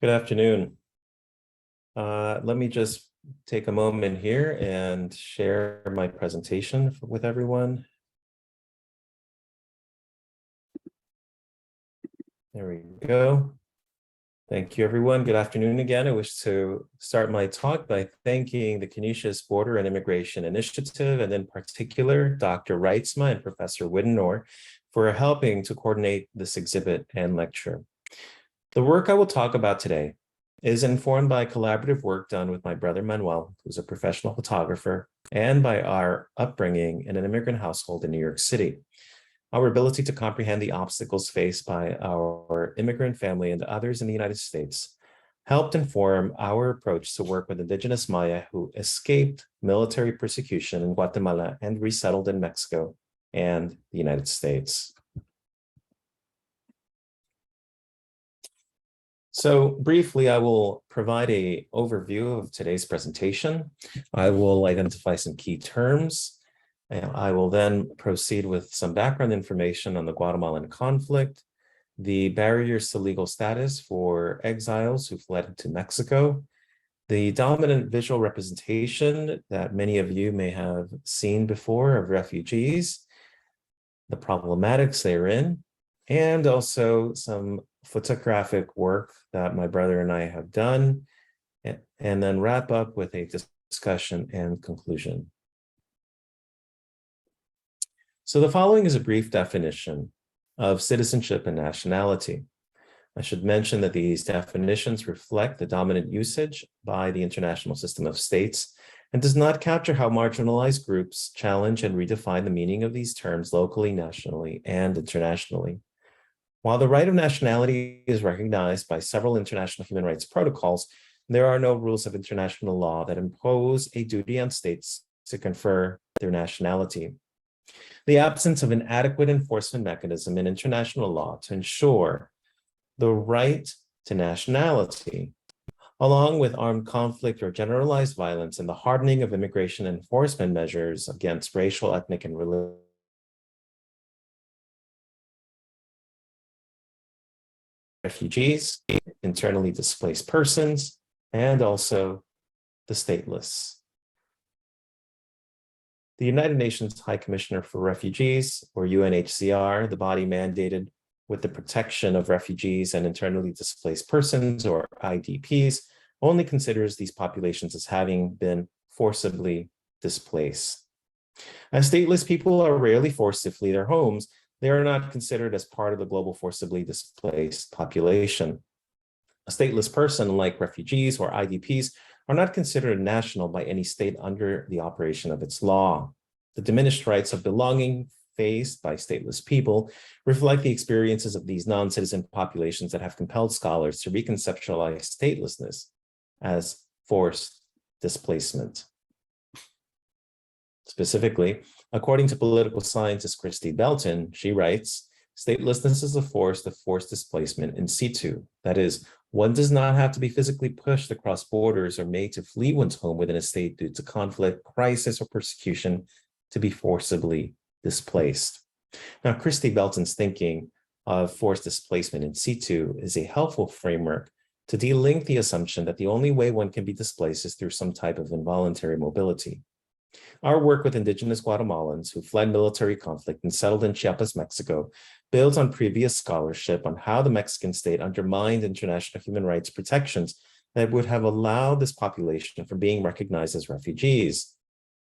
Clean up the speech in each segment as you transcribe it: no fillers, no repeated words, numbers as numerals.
Good afternoon. Let me just take a moment here and share my presentation with everyone. There we go. Thank you, everyone. Good afternoon again. I wish to start my talk by thanking the Canisius Border and Immigration Initiative, and in particular, Dr. Reitzma and Professor Widenor for helping to coordinate this exhibit and lecture. The work I will talk about today is informed by collaborative work done with my brother Manuel, who's a professional photographer, and by our upbringing in an immigrant household in New York City. Our ability to comprehend the obstacles faced by our immigrant family and others in the United States helped inform our approach to work with indigenous Maya who escaped military persecution in Guatemala and resettled in Mexico and the United States. So briefly, I will provide an overview of today's presentation. I will identify some key terms, and I will then proceed with some background information on the Guatemalan conflict, the barriers to legal status for exiles who fled to Mexico, the dominant visual representation that many of you may have seen before of refugees, the problematics therein, and also some photographic work that my brother and I have done, and then wrap up with a discussion and conclusion. So the following is a brief definition of citizenship and nationality. I should mention that these definitions reflect the dominant usage by the international system of states and does not capture how marginalized groups challenge and redefine the meaning of these terms locally, nationally, and internationally. While the right of nationality is recognized by several international human rights protocols, there are no rules of international law that impose a duty on states to confer their nationality. The absence of an adequate enforcement mechanism in international law to ensure the right to nationality, along with armed conflict or generalized violence and the hardening of immigration enforcement measures against racial, ethnic, and religious refugees, internally displaced persons, and also the stateless. The United Nations High Commissioner for Refugees, or UNHCR, the body mandated with the protection of refugees and internally displaced persons, or IDPs, only considers these populations as having been forcibly displaced. As stateless people are rarely forced to flee their homes, they are not considered as part of the global forcibly displaced population. A stateless person, like refugees or IDPs, are not considered national by any state under the operation of its law. The diminished rights of belonging faced by stateless people reflect the experiences of these non-citizen populations that have compelled scholars to reconceptualize statelessness as forced displacement. Specifically, according to political scientist Christy Belton, she writes, statelessness is a force of forced displacement in situ. That is, one does not have to be physically pushed across borders or made to flee one's home within a state due to conflict, crisis, or persecution to be forcibly displaced. Now, Christy Belton's thinking of forced displacement in situ is a helpful framework to delink the assumption that the only way one can be displaced is through some type of involuntary mobility. Our work with indigenous Guatemalans who fled military conflict and settled in Chiapas, Mexico, builds on previous scholarship on how the Mexican state undermined international human rights protections that would have allowed this population from being recognized as refugees,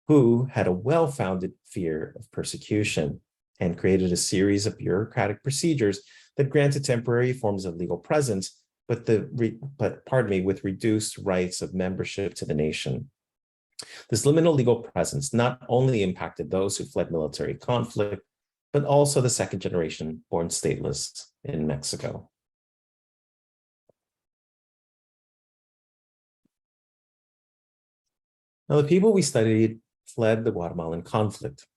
who had a well-founded fear of persecution and created a series of bureaucratic procedures that granted temporary forms of legal presence, with reduced rights of membership to the nation. This liminal legal presence not only impacted those who fled military conflict, but also the second generation born stateless in Mexico. Now, the people we studied fled the Guatemalan conflict.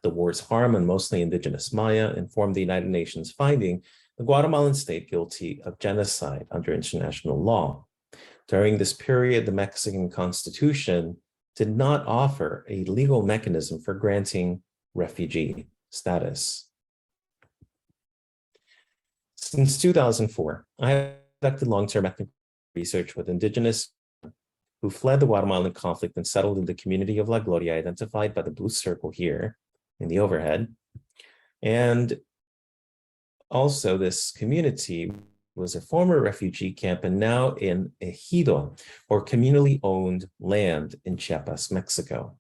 The war's harm on mostly indigenous Maya informed the United Nations finding the Guatemalan state guilty of genocide under international law. During this period, the Mexican Constitution did not offer a legal mechanism for granting refugee status. Since 2004, I have conducted long-term ethnic research with indigenous who fled the Guatemalan conflict and settled in the community of La Gloria, identified by the blue circle here in the overhead. And also, this community was a former refugee camp and now in ejido, or communally owned land in Chiapas, Mexico.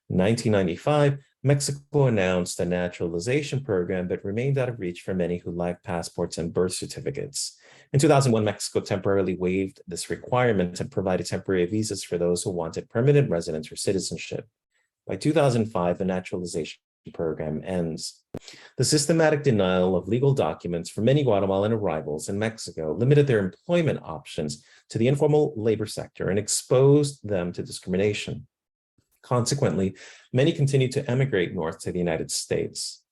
In 1995, Mexico announced a naturalization program, but remained out of reach for many who lacked passports and birth certificates. In 2001, Mexico temporarily waived this requirement and provided temporary visas for those who wanted permanent residence or citizenship. By 2005, the naturalization program ends. The systematic denial of legal documents for many Guatemalan arrivals in Mexico limited their employment options to the informal labor sector and exposed them to discrimination. Consequently, many continued to emigrate north to the United States.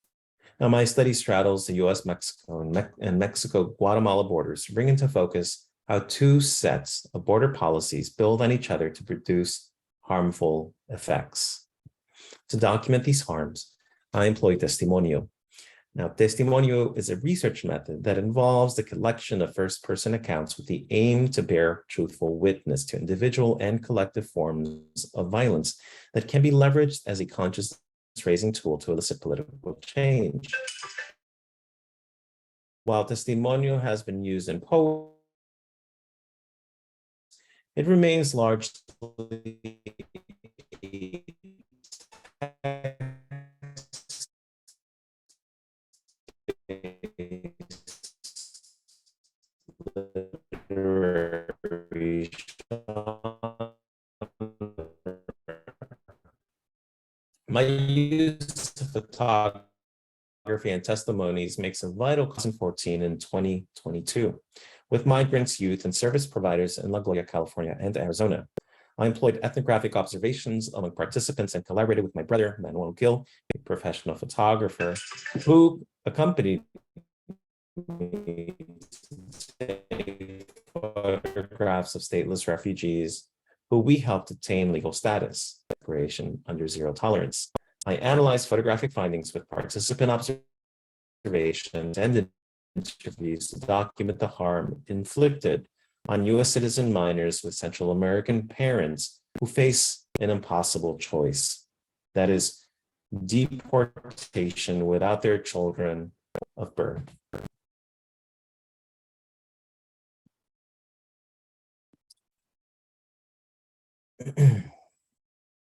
Now, my study straddles the US, Mexico, and Mexico-Guatemala borders to bring into focus how two sets of border policies build on each other to produce harmful effects. To document these harms, I employ testimonio. Now, testimonio is a research method that involves the collection of first-person accounts with the aim to bear truthful witness to individual and collective forms of violence that can be leveraged as a conscience-raising tool to elicit political change. While testimonio has been used in poetry, it remains largely my use of photography and testimonies makes a vital 2014 and 2022 with migrants, youth, and service providers in La Gloria, California, and Arizona. I employed ethnographic observations among participants and collaborated with my brother, Manuel Gil, a professional photographer, who accompanied me to take photographs of stateless refugees who we helped obtain legal status, declaration under zero tolerance. I analyzed photographic findings with participant observations and interviews to document the harm inflicted on U.S. citizen minors with Central American parents who face an impossible choice. That is, deportation without their children of birth.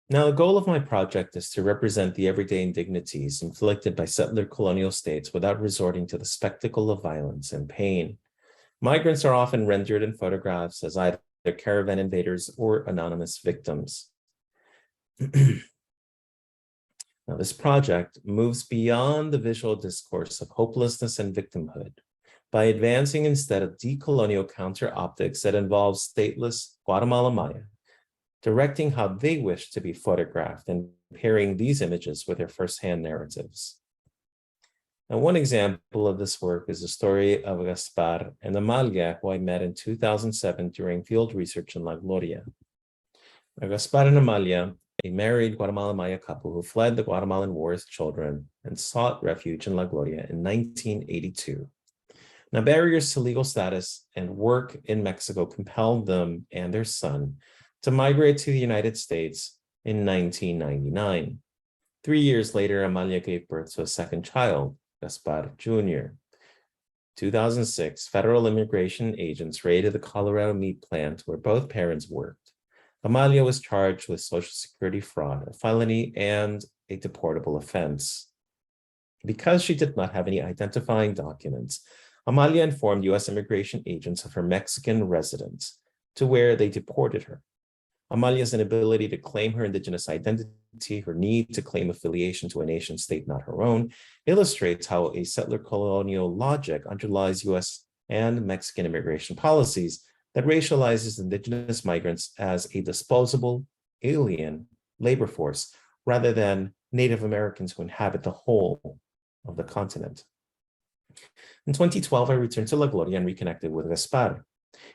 Now, the goal of my project is to represent the everyday indignities inflicted by settler colonial states without resorting to the spectacle of violence and pain. Migrants are often rendered in photographs as either caravan invaders or anonymous victims. Now, this project moves beyond the visual discourse of hopelessness and victimhood by advancing instead a decolonial counter-optics that involves stateless Guatemala Maya, directing how they wish to be photographed and pairing these images with their firsthand narratives. Now, one example of this work is the story of Gaspar and Amalia, who I met in 2007 during field research in La Gloria. Now, Gaspar and Amalia, a married Guatemala Maya couple who fled the Guatemalan war as children and sought refuge in La Gloria in 1982. Now, barriers to legal status and work in Mexico compelled them and their son to migrate to the United States in 1999. 3 years later, Amalia gave birth to a second child, Gaspar Jr. 2006, federal immigration agents raided the Colorado meat plant where both parents worked. Amalia was charged with Social Security fraud, a felony, and a deportable offense. Because she did not have any identifying documents, Amalia informed U.S. immigration agents of her Mexican residence, to where they deported her. Amalia's inability to claim her indigenous identity, her need to claim affiliation to a nation state not her own, illustrates how a settler colonial logic underlies U.S. and Mexican immigration policies that racializes indigenous migrants as a disposable, alien labor force, rather than Native Americans who inhabit the whole of the continent. In 2012, I returned to La Gloria and reconnected with Gaspar.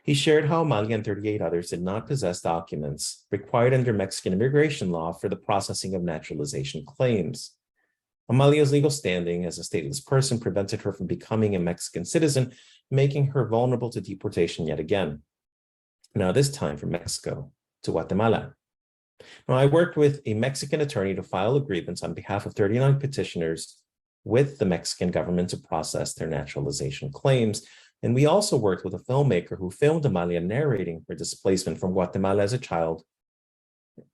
He shared how Amalia and 38 others did not possess documents required under Mexican immigration law for the processing of naturalization claims. Amalia's legal standing as a stateless person prevented her from becoming a Mexican citizen, making her vulnerable to deportation yet again. Now, this time from Mexico to Guatemala. Now, I worked with a Mexican attorney to file a grievance on behalf of 39 petitioners with the Mexican government to process their naturalization claims. And we also worked with a filmmaker who filmed Amalia narrating her displacement from Guatemala as a child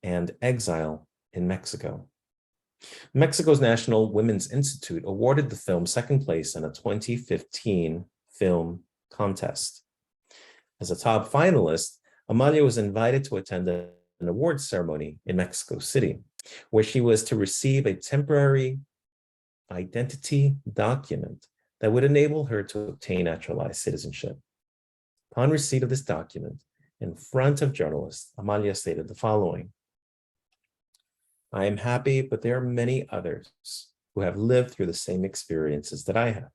and exile in Mexico. Mexico's National Women's Institute awarded the film second place in a 2015 film contest. As a top finalist, Amalia was invited to attend an awards ceremony in Mexico City, where she was to receive a temporary identity document that would enable her to obtain naturalized citizenship. Upon receipt of this document, in front of journalists, Amalia stated the following: "I am happy, but there are many others who have lived through the same experiences that I have."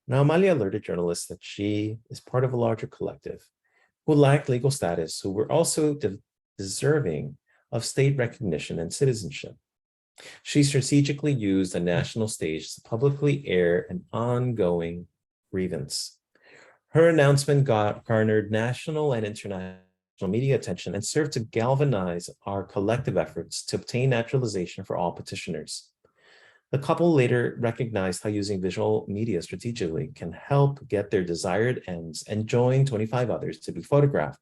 Now, Amalia alerted journalists that she is part of a larger collective who lacked legal status, who were also deserving of state recognition and citizenship. She strategically used the national stage to publicly air an ongoing grievance. Her announcement garnered national and international media attention and served to galvanize our collective efforts to obtain naturalization for all petitioners. The couple later recognized how using visual media strategically can help get their desired ends and join 25 others to be photographed.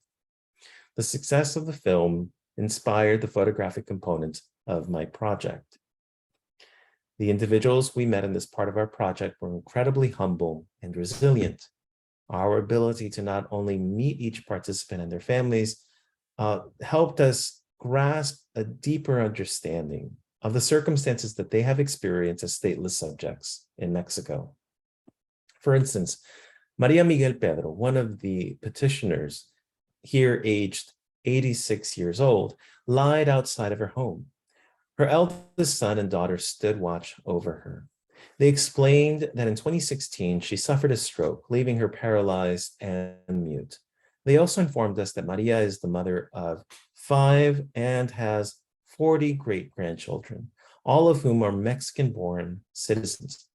The success of the film inspired the photographic component of my project. The individuals we met in this part of our project were incredibly humble and resilient. Our ability to not only meet each participant and their families helped us grasp a deeper understanding of the circumstances that they have experienced as stateless subjects in Mexico. For instance, Maria Miguel Pedro, one of the petitioners, here aged 86 years old, lied outside of her home. Her eldest son and daughter stood watch over her. They explained that in 2016, she suffered a stroke, leaving her paralyzed and mute. They also informed us that Maria is the mother of 5 and has 40 great-grandchildren, all of whom are Mexican-born citizens.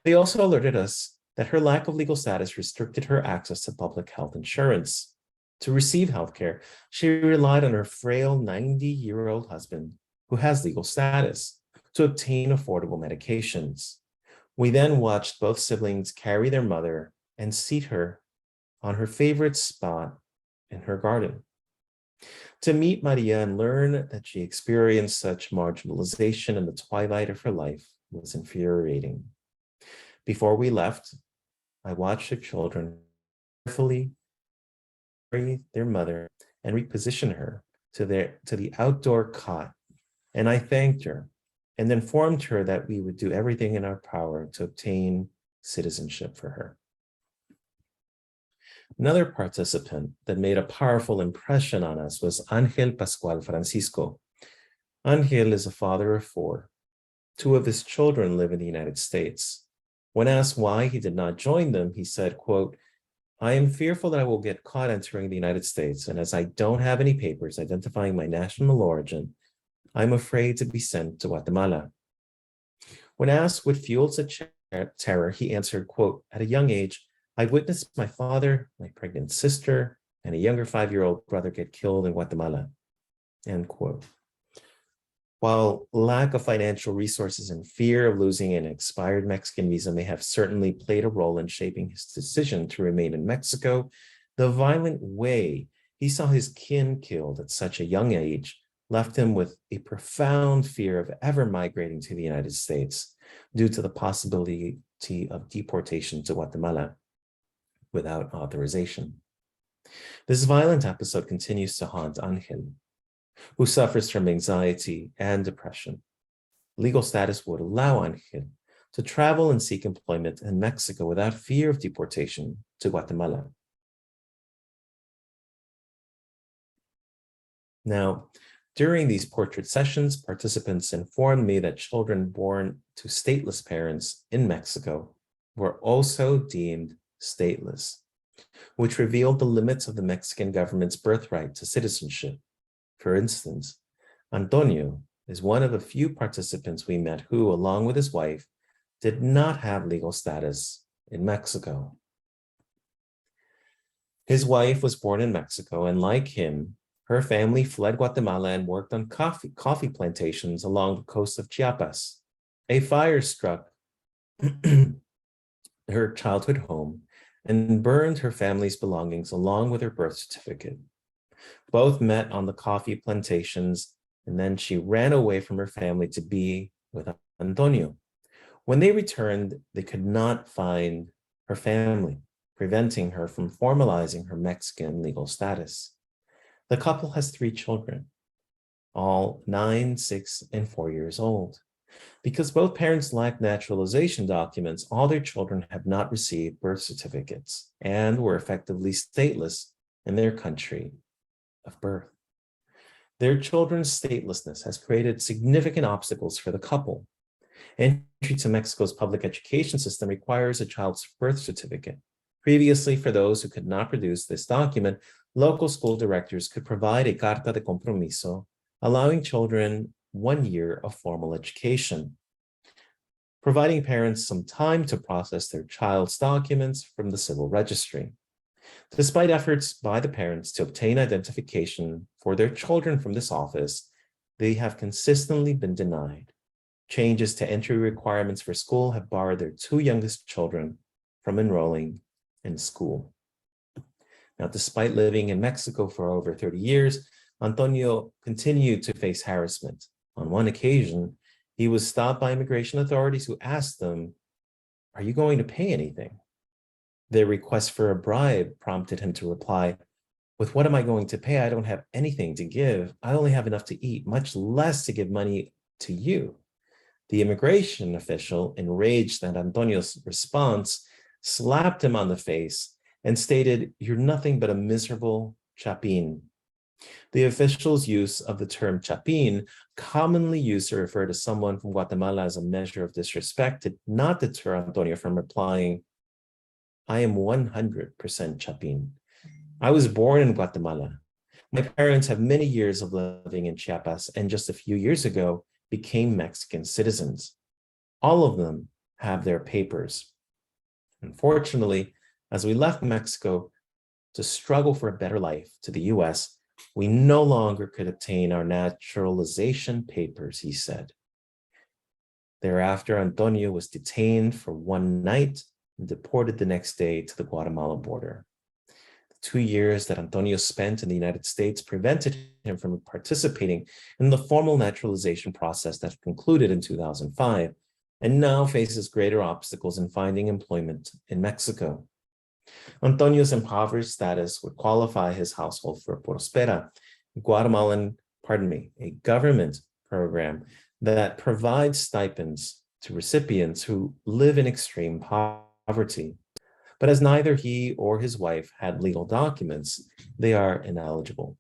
They also alerted us that her lack of legal status restricted her access to public health insurance. To receive healthcare, she relied on her frail 90-year-old husband, who has legal status, to obtain affordable medications. We then watched both siblings carry their mother and seat her on her favorite spot in her garden. To meet Maria and learn that she experienced such marginalization in the twilight of her life was infuriating. Before we left, I watched her children carefully carry their mother and reposition her to the outdoor cot, and I thanked her and informed her that we would do everything in our power to obtain citizenship for her. Another participant that made a powerful impression on us was Ángel Pascual Francisco. Ángel is a father of 4. 2 of his children live in the United States. When asked why he did not join them, he said, quote, "I am fearful that I will get caught entering the United States, and as I don't have any papers identifying my national origin, I'm afraid to be sent to Guatemala." When asked what fueled such terror, he answered, quote, "At a young age, I witnessed my father, my pregnant sister, and a younger 5-year-old brother get killed in Guatemala," end quote. While lack of financial resources and fear of losing an expired Mexican visa may have certainly played a role in shaping his decision to remain in Mexico, the violent way he saw his kin killed at such a young age left him with a profound fear of ever migrating to the United States due to the possibility of deportation to Guatemala without authorization. This violent episode continues to haunt Ángel, who suffers from anxiety and depression. Legal status would allow Ángel to travel and seek employment in Mexico without fear of deportation to Guatemala. Now, during these portrait sessions, participants informed me that children born to stateless parents in Mexico were also deemed stateless, which revealed the limits of the Mexican government's birthright to citizenship. For instance, Antonio, is one of a few participants we met who, along with his wife, did not have legal status in Mexico. His wife was born in Mexico, and like him, her family fled Guatemala and worked on coffee plantations along the coast of Chiapas. A fire struck her childhood home and burned her family's belongings along with her birth certificate. Both met on the coffee plantations, and then she ran away from her family to be with Antonio. When they returned, they could not find her family, preventing her from formalizing her Mexican legal status. The couple has 3 children, all 9, 6, and 4 years old. Because both parents lack naturalization documents, all their children have not received birth certificates and were effectively stateless in their country of birth. Their children's statelessness has created significant obstacles for the couple. Entry to Mexico's public education system requires a child's birth certificate. Previously, for those who could not produce this document, local school directors could provide a carta de compromiso, allowing children 1 year of formal education, providing parents some time to process their child's documents from the civil registry. Despite efforts by the parents to obtain identification for their children from this office, they have consistently been denied. Changes to entry requirements for school have barred their 2 youngest children from enrolling in school. Now, despite living in Mexico for over 30 years, Antonio continued to face harassment. On one occasion, he was stopped by immigration authorities who asked him, "Are you going to pay anything?" Their request for a bribe prompted him to reply, "With what am I going to pay? I don't have anything to give. I only have enough to eat, much less to give money to you." The immigration official, enraged at Antonio's response, slapped him on the face and stated, "You're nothing but a miserable chapin." The official's use of the term chapin, commonly used to refer to someone from Guatemala as a measure of disrespect, did not deter Antonio from replying, "I am 100% chapin. I was born in Guatemala. My parents have many years of living in Chiapas and just a few years ago became Mexican citizens. All of them have their papers. Unfortunately, as we left Mexico to struggle for a better life to the US, we no longer could obtain our naturalization papers," he said. Thereafter, Antonio was detained for 1 night and deported the next day to the Guatemala border. The 2 years that Antonio spent in the United States prevented him from participating in the formal naturalization process that concluded in 2005, and now faces greater obstacles in finding employment in Mexico. Antonio's impoverished status would qualify his household for Prospera, a government program that provides stipends to recipients who live in extreme poverty. But as neither he or his wife had legal documents, they are ineligible.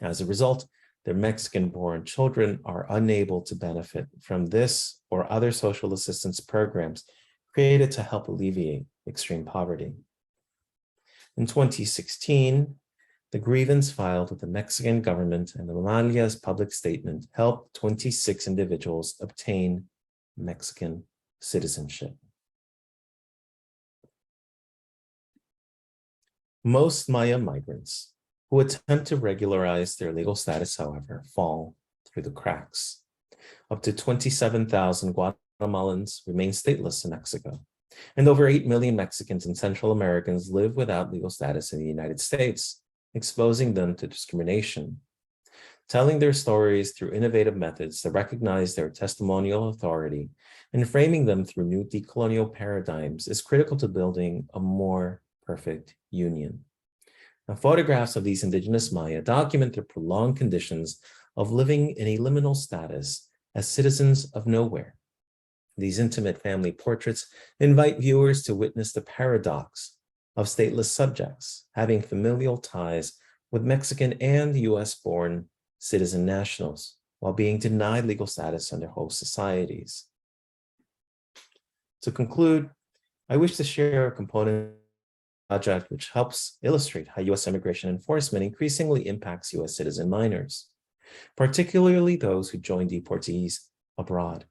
As a result, their Mexican-born children are unable to benefit from this or other social assistance programs created to help alleviate extreme poverty. In 2016, the grievance filed with the Mexican government and the Mamalia's public statement helped 26 individuals obtain Mexican citizenship. Most Maya migrants who attempt to regularize their legal status, however, fall through the cracks. Up to 27,000 Guatemalans remain stateless in Mexico, and over 8 million Mexicans and Central Americans live without legal status in the United States, exposing them to discrimination. Telling their stories through innovative methods that recognize their testimonial authority and framing them through new decolonial paradigms is critical to building a more perfect union. Now, photographs of these indigenous Maya document their prolonged conditions of living in a liminal status as citizens of nowhere. These intimate family portraits invite viewers to witness the paradox of stateless subjects having familial ties with Mexican and US-born citizen nationals while being denied legal status in their host societies. To conclude, I wish to share a component project which helps illustrate how US immigration enforcement increasingly impacts US citizen minors. particularly those who joined deportees abroad.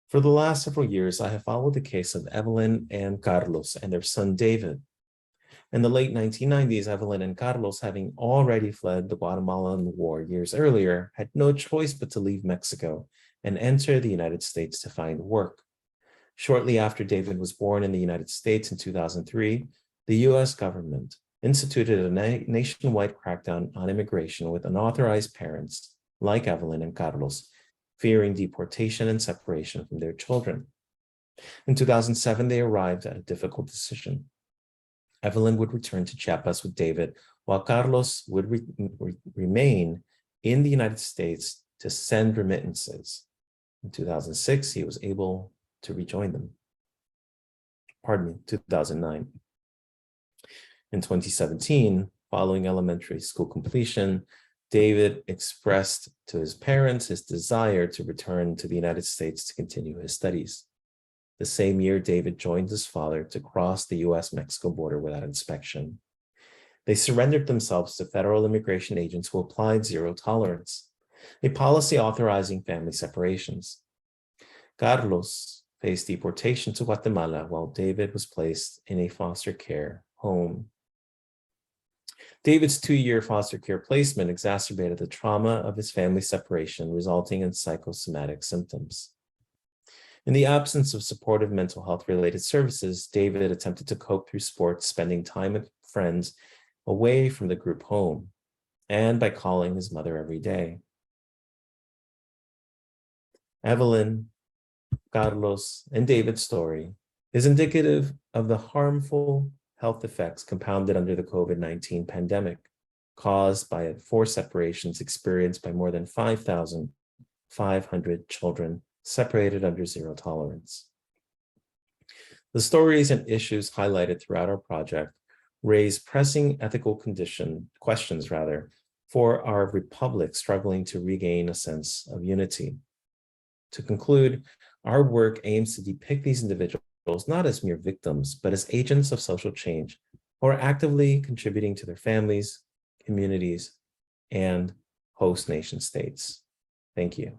For the last several years, I have followed the case of Evelyn and Carlos and their son David. In the late 1990s, Evelyn and Carlos, having already fled the Guatemalan War years earlier, had no choice but to leave Mexico and enter the United States to find work. Shortly after David was born in the United States in 2003, the US government instituted a nationwide crackdown on immigration with unauthorized parents like Evelyn and Carlos, fearing deportation and separation from their children. In 2007, they arrived at a difficult decision. Evelyn would return to Chiapas with David, while Carlos would remain in the United States to send remittances. In 2006, he was able to rejoin them. 2009. In 2017, following elementary school completion, David expressed to his parents his desire to return to the United States to continue his studies. The same year, David joined his father to cross the US-Mexico border without inspection. They surrendered themselves to federal immigration agents who applied zero tolerance, a policy authorizing family separations. Carlos faced deportation to Guatemala while David was placed in a foster care home. David's 2-year foster care placement exacerbated the trauma of his family separation, resulting in psychosomatic symptoms. In the absence of supportive mental health-related services, David attempted to cope through sports, spending time with friends away from the group home, and by calling his mother every day. Evelyn, Carlos, and David's story is indicative of the harmful health effects compounded under the COVID-19 pandemic, caused by forced separations experienced by more than 5,500 children separated under zero tolerance. The stories and issues highlighted throughout our project raise pressing ethical questions for our republic struggling to regain a sense of unity. To conclude, our work aims to depict these individuals not as mere victims, but as agents of social change who are actively contributing to their families, communities, and host nation states. Thank you.